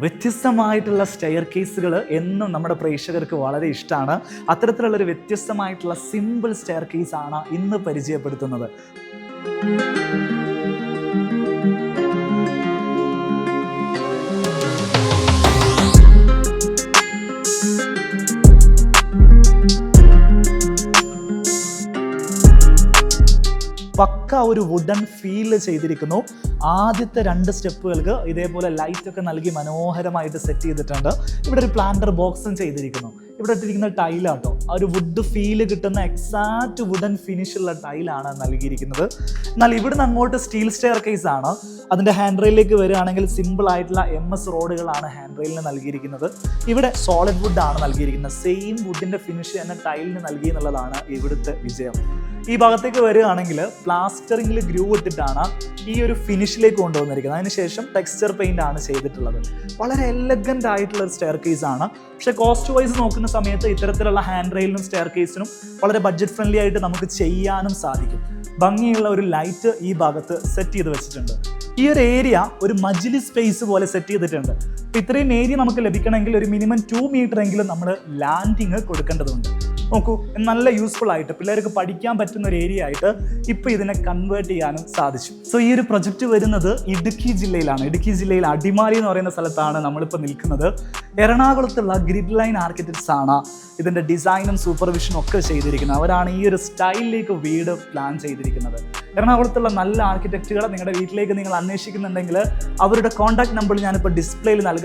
വ്യത്യസ്തമായിട്ടുള്ള സ്റ്റെയർ കേസുകൾ എന്നും നമ്മുടെ പ്രേക്ഷകർക്ക് വളരെ ഇഷ്ടമാണ്. അത്തരത്തിലുള്ളൊരു വ്യത്യസ്തമായിട്ടുള്ള സിമ്പിൾ സ്റ്റെയർ കേസാണ് ഇന്ന് പരിചയപ്പെടുത്തുന്നത്. പക്ക ഒരു വുഡൻ ഫീൽ ചെയ്തിരിക്കുന്നു. ആദ്യത്തെ 2 സ്റ്റെപ്പുകൾക്ക് ഇതേപോലെ ലൈറ്റൊക്കെ നൽകി മനോഹരമായിട്ട് സെറ്റ് ചെയ്തിട്ടുണ്ട്. ഇവിടെ ഒരു പ്ലാന്റർ ബോക്സും ചെയ്തിരിക്കുന്നു. ഇവിടെ ഇട്ടിരിക്കുന്ന ടൈലാട്ടോ, ആ ഒരു വുഡ് ഫീല് കിട്ടുന്ന എക്സാക്റ്റ് വുഡൻ ഫിനിഷുള്ള ടൈലാണ് നൽകിയിരിക്കുന്നത്. എന്നാൽ ഇവിടുന്ന് അങ്ങോട്ട് സ്റ്റീൽ സ്റ്റെയർ കേസ് ആണ്. അതിൻ്റെ ഹാൻഡ് റെയിലേക്ക് വരികയാണെങ്കിൽ സിമ്പിൾ ആയിട്ടുള്ള MS റോഡുകളാണ് ഹാൻഡ് റെയിലിന് നൽകിയിരിക്കുന്നത്. ഇവിടെ സോളിഡ് വുഡാണ് നൽകിയിരിക്കുന്നത്. സെയിം വുഡിൻ്റെ ഫിനിഷ് തന്നെ ടൈലിന് നൽകി എന്നുള്ളതാണ് ഇവിടുത്തെ വിജയം. ഈ ഭാഗത്തേക്ക് വരികയാണെങ്കിൽ പ്ലാസ്റ്ററിങ്ങിൽ ഗ്രൂ ഇട്ടിട്ടാണ് ഈ ഒരു ഫിനിഷിലേക്ക് കൊണ്ടുവന്നിരിക്കുന്നത്. അതിനുശേഷം ടെക്സ്ചർ പെയിന്റ് ആണ് ചെയ്തിട്ടുള്ളത്. വളരെ എലഗൻ്റ് ആയിട്ടുള്ള ഒരു സ്റ്റെയർ കേസ് ആണ്. പക്ഷേ കോസ്റ്റ് വൈസ് നോക്കുന്ന സമയത്ത് ഇത്തരത്തിലുള്ള ഹാൻഡ് റെയിലിനും സ്റ്റെയർ കേസിനും വളരെ ബഡ്ജറ്റ് ഫ്രണ്ട്ലി ആയിട്ട് നമുക്ക് ചെയ്യാനും സാധിക്കും. ഭംഗിയുള്ള ഒരു ലൈറ്റ് ഈ ഭാഗത്ത് സെറ്റ് ചെയ്ത് വെച്ചിട്ടുണ്ട്. ഈ ഒരു ഏരിയ ഒരു മജ്ലി സ്പേസ് പോലെ സെറ്റ് ചെയ്തിട്ടുണ്ട്. അപ്പോൾ ഇത്രയും ഏരിയ നമുക്ക് ലഭിക്കണമെങ്കിൽ ഒരു മിനിമം 2 മീറ്റർ എങ്കിലും നമ്മൾ ലാൻഡിങ് കൊടുക്കേണ്ടതുണ്ട്. നോക്കൂ, നല്ല യൂസ്ഫുൾ ആയിട്ട് പിള്ളേർക്ക് പഠിക്കാൻ പറ്റുന്ന ഒരു ഏരിയ ആയിട്ട് ഇപ്പോൾ ഇതിനെ കൺവേർട്ട് ചെയ്യാനും സാധിച്ചു. സോ ഈ ഒരു പ്രൊജക്റ്റ് വരുന്നത് ഇടുക്കി ജില്ലയിലാണ്. ഇടുക്കി ജില്ലയിൽ അടിമാലി എന്ന് പറയുന്ന സ്ഥലത്താണ് നമ്മളിപ്പോൾ നിൽക്കുന്നത്. എറണാകുളത്തുള്ള ഗ്രിഡ് ലൈൻ ആർക്കിടെക്ട്സ് ആണ് ഇതിൻ്റെ ഡിസൈനും സൂപ്പർവിഷനും ഒക്കെ ചെയ്തിരിക്കുന്നത്. അവരാണ് ഈ ഒരു സ്റ്റൈലിലേക്ക് വീട് പ്ലാൻ ചെയ്തിരിക്കുന്നത്. എറണാകുളത്തുള്ള നല്ല ആർക്കിടെക്റ്റുകളെ നിങ്ങളുടെ വീട്ടിലേക്ക് നിങ്ങൾ അന്വേഷിക്കുന്നുണ്ടെങ്കിൽ അവരുടെ കോൺടാക്ട് നമ്പർ ഞാനിപ്പോൾ ഡിസ്പ്ലേയിൽ നൽകാം.